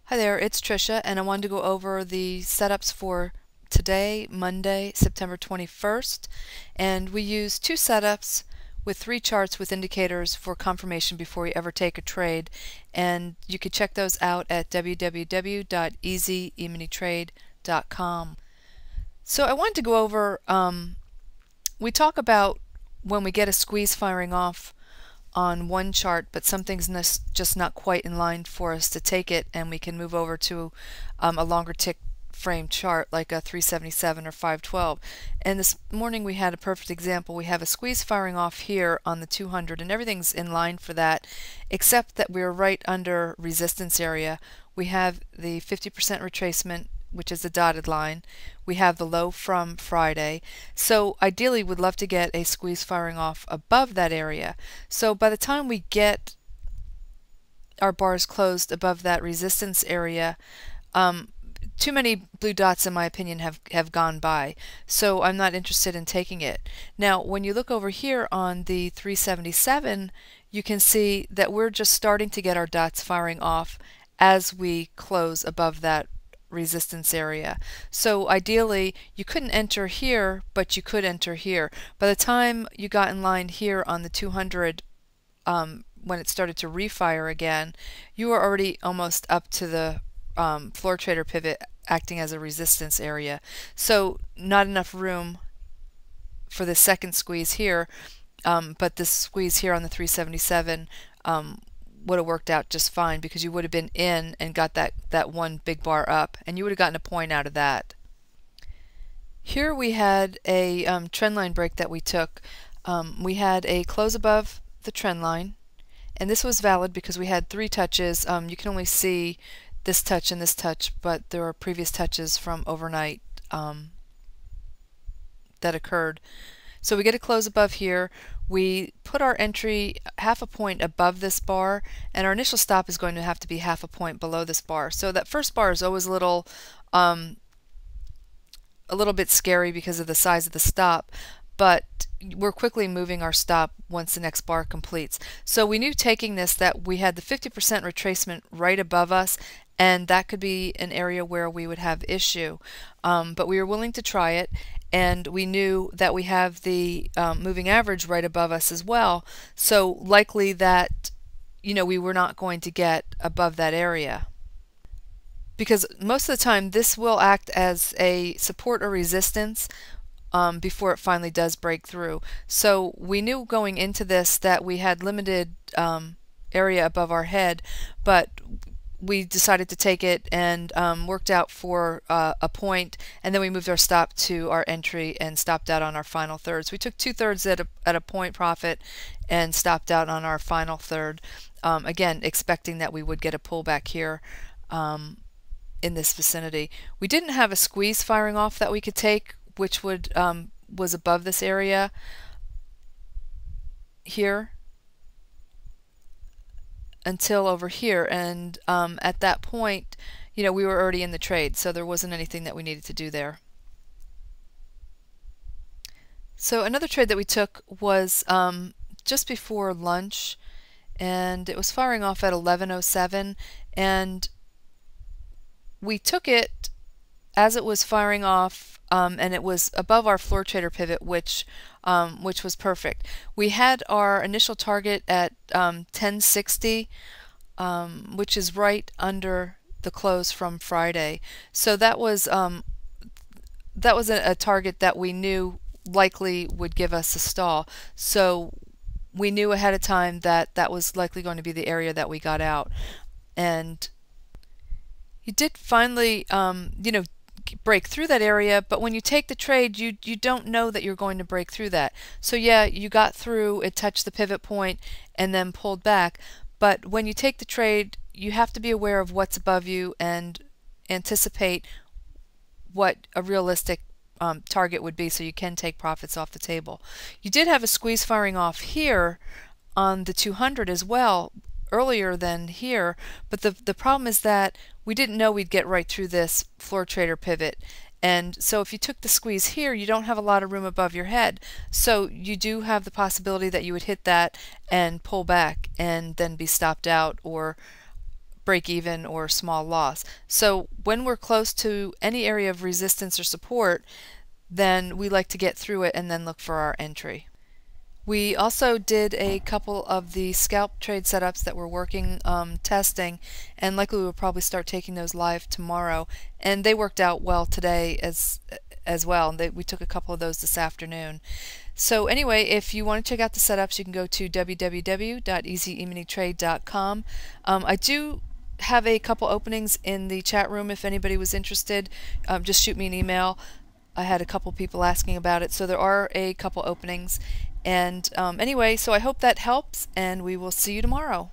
Hi there, it's Trisha, and I wanted to go over the setups for today, Monday, September 21st. And we use two setups with three charts with indicators for confirmation before you ever take a trade. And you can check those out at www.easyemintrade.com. So I wanted to go over, we talk about when we get a squeeze firing off on one chart, but something's just not quite in line for us to take it, and we can move over to a longer tick frame chart like a 377 or 512. And this morning we had a perfect example. We have a squeeze firing off here on the 200, and everything's in line for that, except that we're right under resistance area. We have the 50% retracement, which is the dotted line. We have the low from Friday. So ideally we'd love to get a squeeze firing off above that area. So by the time we get our bars closed above that resistance area, too many blue dots in my opinion have gone by. So I'm not interested in taking it. Now when you look over here on the 377, you can see that we're just starting to get our dots firing off as we close above that resistance area. So ideally you couldn't enter here, but you could enter here. By the time you got in line here on the 200, when it started to refire again, you were already almost up to the floor trader pivot acting as a resistance area. So not enough room for the second squeeze here, but this squeeze here on the 377 would have worked out just fine, because you would have been in and got that one big bar up, and you would have gotten a point out of that. Here we had a trend line break that we took. We had a close above the trend line, and this was valid because we had three touches. You can only see this touch and this touch, but there are previous touches from overnight that occurred. So we get a close above here. We put our entry half a point above this bar, and our initial stop is going to have to be half a point below this bar. So that first bar is always a little bit scary because of the size of the stop, but we're quickly moving our stop once the next bar completes. So we knew taking this that we had the 50% retracement right above us, and that could be an area where we would have issue. But we were willing to try it, and we knew that we have the moving average right above us as well. So likely that, we were not going to get above that area, because most of the time this will act as a support or resistance before it finally does break through. So we knew going into this that we had limited area above our head, but we decided to take it, and worked out for a point, and then we moved our stop to our entry and stopped out on our final thirds. We took 2/3 at a point profit and stopped out on our final third, again expecting that we would get a pullback here in this vicinity. We didn't have a squeeze firing off that we could take, which would was above this area here until over here, and at that point we were already in the trade, so there wasn't anything that we needed to do there. So another trade that we took was just before lunch, and it was firing off at 11:07, and we took it as it was firing off, and it was above our floor trader pivot, which was perfect. We had our initial target at 1060, which is right under the close from Friday. So that was a target that we knew likely would give us a stall. So we knew ahead of time that that was likely going to be the area that we got out, and you did finally break through that area, but when you take the trade, you don't know that you're going to break through that. So yeah, you got through, it touched the pivot point and then pulled back, but when you take the trade, you have to be aware of what's above you and anticipate what a realistic target would be, so you can take profits off the table. You did have a squeeze firing off here on the 200 as well, earlier than here, but the problem is that we didn't know we'd get right through this floor trader pivot, and so if you took the squeeze here, you don't have a lot of room above your head, so you do have the possibility that you would hit that and pull back and then be stopped out or break even or small loss. So when we're close to any area of resistance or support, then we like to get through it and then look for our entry. We also did a couple of the scalp trade setups that we're working testing, and likely we'll probably start taking those live tomorrow. And they worked out well today as well. We took a couple of those this afternoon. So anyway, if you want to check out the setups, you can go to www.easyemintrade.com. I do have a couple openings in the chat room if anybody was interested. Just shoot me an email. I had a couple people asking about it, so there are a couple openings. And anyway, so I hope that helps, and we will see you tomorrow.